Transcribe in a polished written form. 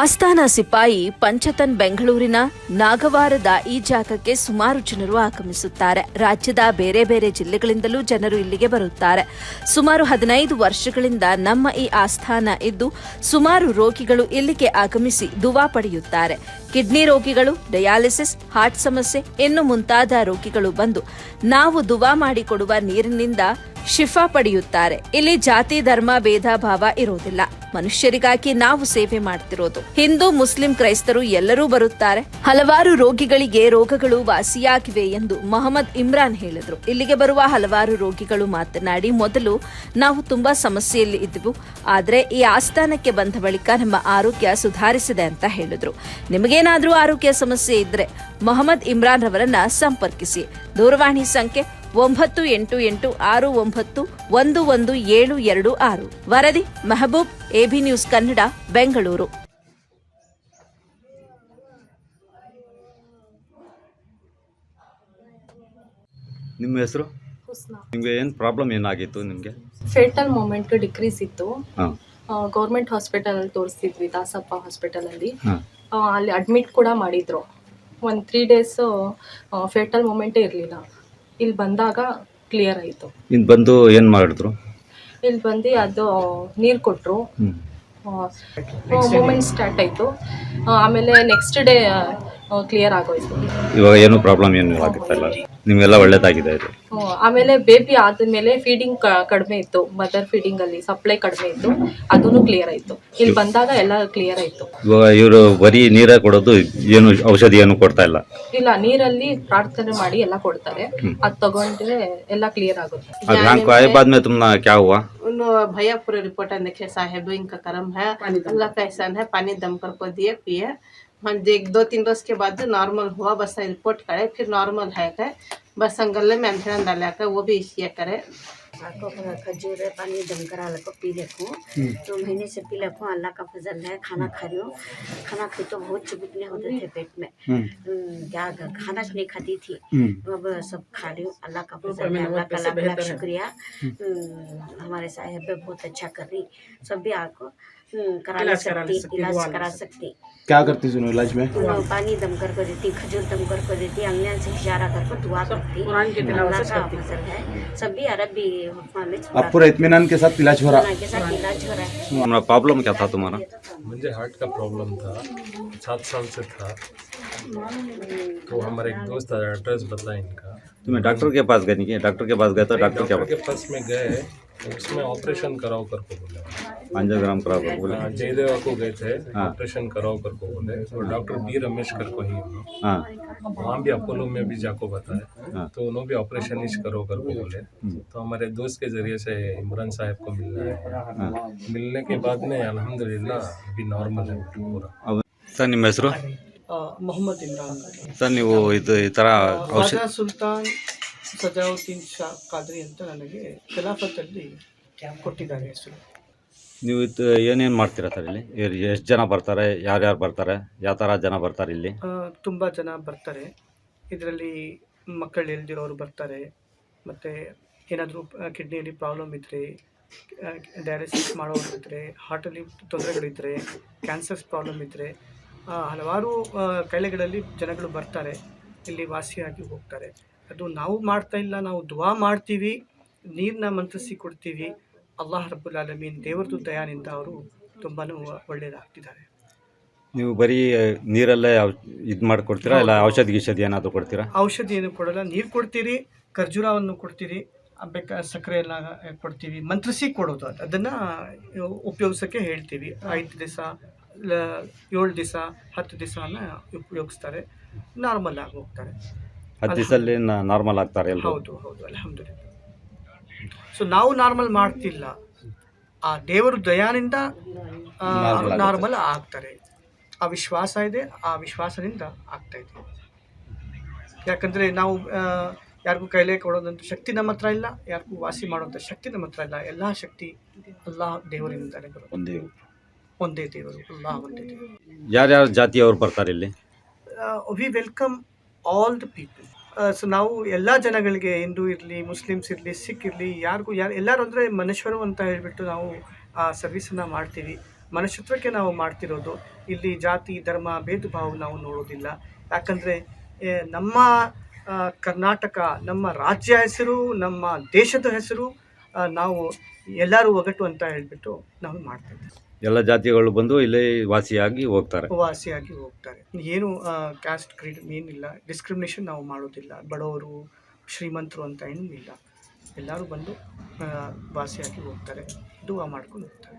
ಆಸ್ಥಾನ ಸಿಪಾಯಿ ಪಂಚತನ್ ಬೆಂಗಳೂರಿನ ನಾಗವಾರದ ಈ ಜಾಗಕ್ಕೆ ಸುಮಾರು ಜನರು ಆಗಮಿಸುತ್ತಾರೆ. ರಾಜ್ಯದ ಬೇರೆ ಬೇರೆ ಜಿಲ್ಲೆಗಳಿಂದಲೂ ಜನರು ಇಲ್ಲಿಗೆ ಬರುತ್ತಾರೆ. ಸುಮಾರು 15 ವರ್ಷಗಳಿಂದ ನಮ್ಮ ಈ ಆಸ್ಥಾನ ಇದ್ದು ಸುಮಾರು ರೋಗಿಗಳು ಇಲ್ಲಿಗೆ ಆಗಮಿಸಿ ದುವಾ ಪಡೆಯುತ್ತಾರೆ. ಕಿಡ್ನಿ ರೋಗಿಗಳು, ಡಯಾಲಿಸಿಸ್, ಹಾರ್ಟ್ ಸಮಸ್ಯೆ ಇನ್ನು ಮುಂತಾದ ರೋಗಿಗಳು ಬಂದು ನಾವು ದುವಾ ಮಾಡಿಕೊಡುವ ನೀರಿನಿಂದ ಶಿಫಾ ಪಡೆಯುತ್ತಾರೆ. ಇಲ್ಲಿ ಜಾತಿ ಧರ್ಮ ಭೇದ ಭಾವ ಇರೋದಿಲ್ಲ. ಮನುಷ್ಯರಿಗಾಗಿ ನಾವು ಸೇವೆ ಮಾಡ್ತಿರೋದು. ಹಿಂದೂ, ಮುಸ್ಲಿಂ, ಕ್ರೈಸ್ತರು ಎಲ್ಲರೂ ಬರುತ್ತಾರೆ. ಹಲವಾರು ರೋಗಿಗಳಿಗೆ ರೋಗಗಳು ವಾಸಿಯಾಗಿವೆ ಎಂದು ಮೊಹಮ್ಮದ್ ಇಮ್ರಾನ್ ಹೇಳಿದ್ರು. ಇಲ್ಲಿಗೆ ಬರುವ ಹಲವಾರು ರೋಗಿಗಳು ಮಾತನಾಡಿ, ಮೊದಲು ನಾವು ತುಂಬಾ ಸಮಸ್ಯೆಯಲ್ಲಿ ಇದ್ದೆವು, ಆದ್ರೆ ಈ ಆಸ್ಥಾನಕ್ಕೆ ಬಂದ ಬಳಿಕ ನಮ್ಮ ಆರೋಗ್ಯ ಸುಧಾರಿಸಿದೆ ಅಂತ ಹೇಳಿದ್ರು. ನಿಮಗೇನಾದ್ರೂ ಆರೋಗ್ಯ ಸಮಸ್ಯೆ ಇದ್ರೆ ಮೊಹಮ್ಮದ್ ಇಮ್ರಾನ್ ರವರನ್ನ ಸಂಪರ್ಕಿಸಿ. ದೂರವಾಣಿ ಸಂಖ್ಯೆ 9869111726. ವರದಿ ಮೆಹಬೂಬ್, ಎಬಿ ನ್ಯೂಸ್ ಕನ್ನಡ, ಬೆಂಗಳೂರು. ನಿಮ್ಮ ಹೆಸರು? ನಿಮಗೆ ಏನು ಪ್ರಾಬ್ಲಮ್ ಏನಾಗಿತ್ತು? ನಿಮಗೆ ಫೇಟಲ್ ಮೂಮೆಂಟ್ ಡಿಕ್ರೀಸ್ ಇತ್ತು. ಗೌರ್ಮೆಂಟ್ ಹಾಸ್ಪಿಟಲ್ ಅಲ್ಲಿ ತೋರಿಸ್ತಿದ್ವಿ, ದಾಸಪ್ಪ ಹಾಸ್ಪಿಟಲ್ ಅಲ್ಲಿ. ಅಲ್ಲಿ ಅಡ್ಮಿಟ್ ಕೂಡ ಮಾಡಿದ್ರು. ಒಂದು 3 days ಫೇಟಲ್ ಮೂಮೆಂಟೇ ಇರಲಿಲ್ಲ. ಇಲ್ಲಿ ಬಂದಾಗ ಕ್ಲಿಯರ್ ಆಯಿತು. ಇಲ್ಲಿ ಬಂದು ಏನು ಮಾಡಿದ್ರು? ಇಲ್ಲಿ ಬಂದು ಅದು ನೀರು ಕೊಟ್ಟರು, ಮೂಮೆಂಟ್ ಸ್ಟಾರ್ಟ್ ಆಯಿತು. ಆಮೇಲೆ ನೆಕ್ಸ್ಟ್ ಡೇ ಕ್ಲಿಯರ್ ಆಗೋಯ್ತು. ಇವಾಗ ಏನು ಪ್ರಾಬ್ಲಮ್ ಏನು ಆಗಿತ್ತಲ್ಲ, ನಿಮಗೆಲ್ಲ ಒಳ್ಳೇದಾಗಿದೆ ಇದು. ಆಮೇಲೆ ಬೇಬಿ ಆದಮೇಲೆ ಫೀಡಿಂಗ್ ಕಡಿಮೆ ಇತ್ತು, ಮದರ್ ಫೀಡಿಂಗ್ ಅಲ್ಲಿ ಸಪ್ಲೈ ಕಡಿಮೆ ಇತ್ತು, ಅದನ್ನು ಕ್ಲಿಯರ್ ಆಯಿತು. ಇಲ್ಲಿ ಬಂದಾಗ ಎಲ್ಲ ಕ್ಲಿಯರ್ ಆಯಿತು. ಇವಾಗ ಇವರು ಬರೀ ನೀರೇ ಕೊಡೋದು, ಏನು ಔಷಧಿ ಏನು ಕೊಡ್ತಾ ಇಲ್ಲ? ಇಲ್ಲ, ನೀರಲ್ಲಿ ಪ್ರಾರ್ಥನೆ ಮಾಡಿ ಎಲ್ಲ ಕೊಡ್ತಾರೆ. ಅದು ತಗೊಂಡ್ರೆ ಎಲ್ಲ ಕ್ಲಿयर आಗುತ್ತೆ. आए बाद में तुम क्या हुआ? भैया पूरे रिपोर्ट देखे, साहेब इनका कर्म है, अल्लाह का एहसान है. पानी दम कर को दिए, पिए. हम 2-3 रोज के बाद नॉर्मल हुआ. बस रिपोर्ट करे, फिर नॉर्मल है क्या, बस संगले में अंधेरा डाला का वो भी ये करे. खजूर है, पानी दम करा लो, पी लेको. 2 महीने से पी लेको. अल्लाह का फजल है. खाना खा रही हूँ. खाना खाई तो बहुत चुभने होते थे पेट में. क्या खाना नहीं खाती थी, अब सब खा रही हूँ. अल्लाह का फजल है. अल्लाह का लाख शुक्रिया. हमारे साहब बहुत अच्छा कर रही. सब भी आपको करा सकती, इलाज करा सकती. क्या करती सुनो इलाज में? पानी दम कर देती, खजूर दम कर देती, अंगन से इशारा कर दुआ करती. अल्लाह का फजल है. सभी अरबी अब पूरा इत्मीनान के साथ इलाज हो रहा है. हमारा प्रॉब्लम क्या था तुम्हारा? मुझे हार्ट का प्रॉब्लम था, 7 साल से था. तो हमारे एक दोस्त एड्रेस बताया इनका. तुम्हें डॉक्टर के पास गए? नहीं, डॉक्टर के पास गए तो डॉक्टर क्या के पास में गए, उसमें ऑपरेशन कराओ कर को बोले. एंजियोग्राम कराओ कर बोले. जयदेवा को गए थे, ऑपरेशन कराओ कर को बोले. और डॉक्टर बी रमेश कर को ही वहाँ भी अपोलो में भी जाको बताया. तो उन्होंने भी ऑपरेशन ही करो कर को बोले. तो हमारे दोस्त के जरिए से इमरान साहब को मिलना है. मिलने के बाद में अल्हम्दुलिल्लाह अभी नॉर्मल है पूरा. सर ನಿಮ್ಮ ಹೆಸರು? ಮೊಹಮ್ಮದ್ ಇಮ್ರಾನ್. ಸರ್ ನೀವು ಇದು ಈ ಥರ ಖ್ವಾಜಾ ಸುಲ್ತಾನ್ ಸಜಾವುದ್ದೀನ್ ಶಾ ಖಾದ್ರಿ ಅಂತ ನನಗೆ ಖಿಲಾಫತ್ತಲ್ಲಿ ಕೊಟ್ಟಿದ್ದಾರೆ ಹೆಸರು. ನೀವು ಇದು ಏನೇನು ಮಾಡ್ತೀರಾ ಸರ್ ಇಲ್ಲಿ? ಎಷ್ಟು ಜನ ಬರ್ತಾರೆ, ಯಾರ್ಯಾರು ಬರ್ತಾರೆ, ಯಾವ ಥರ ಜನ ಬರ್ತಾರೆ ಇಲ್ಲಿ? ತುಂಬ ಜನ ಬರ್ತಾರೆ. ಇದರಲ್ಲಿ ಮಕ್ಕಳು ಇಲ್ದಿರೋರು ಬರ್ತಾರೆ, ಮತ್ತು ಏನಾದರೂ ಕಿಡ್ನಿಯಲ್ಲಿ ಪ್ರಾಬ್ಲಮ್ ಇದ್ದರೆ, ಡಯಾಲಿಸಿಸ್ ಮಾಡೋರು ಇದ್ದರೆ, ಹಾರ್ಟಲ್ಲಿ ತೊಂದರೆಗಳಿದ್ದರೆ, ಕ್ಯಾನ್ಸರ್ಸ್ ಪ್ರಾಬ್ಲಮ್ ಇದ್ದರೆ, ಹಲವಾರು ಕಾಯಿಲೆಗಳಲ್ಲಿ ಜನಗಳು ಬರ್ತಾರೆ, ಇಲ್ಲಿ ವಾಸಿಯಾಗಿ ಹೋಗ್ತಾರೆ. ಅದು ನಾವು ಮಾಡ್ತಾ ಇಲ್ಲ, ನಾವು ದುವಾ ಮಾಡ್ತೀವಿ, ನೀರನ್ನ ಮಂತ್ರಿಸಿ ಕೊಡ್ತೀವಿ. ಅಲ್ಲಾಹ್ ರಬ್ಬುಲ್ ಆಲಮೀನ್ ದೇವರದು ದಯಾನಿಂದ ಅವರು ತುಂಬಾ ಒಳ್ಳೆಯದಾಗ್ತಿದ್ದಾರೆ. ನೀವು ಬರೀ ನೀರಲ್ಲೇ ಇದು ಮಾಡಿಕೊಡ್ತೀರಾ, ಇಲ್ಲ ಔಷಧಿ ಏನಾದರೂ ಕೊಡ್ತೀರಾ? ಔಷಧಿ ಏನು ಕೊಡಲ್ಲ, ನೀರು ಕೊಡ್ತೀರಿ, ಖರ್ಜೂರವನ್ನು ಕೊಡ್ತೀರಿ, ಸಕ್ಕರೆ ಎಲ್ಲ ಕೊಡ್ತೀವಿ. ಮಂತ್ರಿಸಿ ಕೊಡೋದು, ಅದನ್ನು ಉಪಯೋಗಿಸೋಕ್ಕೆ ಹೇಳ್ತೀವಿ. 5 ದಿವಸ, 7 ದಿವಸ, 10 ದಿವಸನ ಉಪಯೋಗಿಸ್ತಾರೆ. ನಾರ್ಮಲ್ ಆಗಿ ಹೋಗ್ತಾರೆ. 10 ದಿವಸದಲ್ಲಿ ನಾರ್ಮಲ್ ಆಗ್ತಾರೆ ಎಲ್ಲ? ಹೌದು ಹೌದು, ಅಲ್ಹಮ್ದುಲಿಲ್ಲಾಹ್. ಸೊ ನಾವು ನಾರ್ಮಲ್ ಮಾಡ್ತಿಲ್ಲ, ಆ ದೇವರು ದಯಾನಿಂದ ನಾರ್ಮಲ್ ಆಗ್ತಾರೆ. ಆ ವಿಶ್ವಾಸ ಇದೆ, ಆ ವಿಶ್ವಾಸದಿಂದ ಆಗ್ತಾ ಇದೆ. ಯಾಕಂದರೆ ನಾವು ಯಾರಿಗೂ ಕೈಲೇ ಕೊಡೋದಂಥ ಶಕ್ತಿ ನಮ್ಮ ಹತ್ರ ಇಲ್ಲ, ಯಾರಿಗೂ ವಾಸಿ ಮಾಡೋಂಥ ಶಕ್ತಿ ನಮ್ಮ ಹತ್ರ ಇಲ್ಲ. ಎಲ್ಲ ಶಕ್ತಿ ಅಲ್ಲಾಹ್ ದೇವರಿಂದಲೇ ಬರೋದು. ಒಂದೇ ದೇವರು, ಅಲ್ಲಾಹ್ ಒಂದೇ ದೇವರು. ಯಾರ್ಯಾರು ಜಾತಿಯವರು ಬರ್ತಾರೆ ಇಲ್ಲಿ? V welcome all the people. So ನಾವು ಎಲ್ಲ ಜನಗಳಿಗೆ, ಹಿಂದೂ ಇರಲಿ, ಮುಸ್ಲಿಮ್ಸ್ ಇರಲಿ, ಸಿಖ್ ಇರಲಿ, ಎಲ್ಲರೂ ಅಂದರೆ ಮನುಷ್ಯರು ಅಂತ ಹೇಳಿಬಿಟ್ಟು ನಾವು ಆ ಸರ್ವಿಸನ್ನು ಮಾಡ್ತೀವಿ. ಮನುಷ್ಯತ್ವಕ್ಕೆ ನಾವು ಮಾಡ್ತಿರೋದು. ಇಲ್ಲಿ ಜಾತಿ ಧರ್ಮ ಭೇದ ಭಾವ ನಾವು ನೋಡೋದಿಲ್ಲ. ಯಾಕಂದರೆ ನಮ್ಮ ಕರ್ನಾಟಕ, ನಮ್ಮ ರಾಜ್ಯ ಹೆಸರು, ನಮ್ಮ ದೇಶದ ಹೆಸರು, ನಾವು ಎಲ್ಲರೂ ಒಗಟು ಅಂತ ಹೇಳಿಬಿಟ್ಟು ನಾವು ಮಾಡ್ತೇವೆ. ಎಲ್ಲ ಜಾತಿಗಳು ಬಂದು ಇಲ್ಲೇ ವಾಸಿಯಾಗಿ ಹೋಗ್ತಾರೆ. ಏನು ಕ್ಯಾಸ್ಟ್ ಕ್ರೀಡ್ ಏನಿಲ್ಲ, ಡಿಸ್ಕ್ರಿಮಿನೇಷನ್ ನಾವು ಮಾಡೋದಿಲ್ಲ. ಬಡವರು ಶ್ರೀಮಂತರು ಅಂತ ಏನೂ ಇಲ್ಲ, ಎಲ್ಲರೂ ಬಂದು ವಾಸಿಯಾಗಿ ಹೋಗ್ತಾರೆ, ದುವಾ ಮಾಡ್ಕೊಂಡು ಹೋಗ್ತಾರೆ.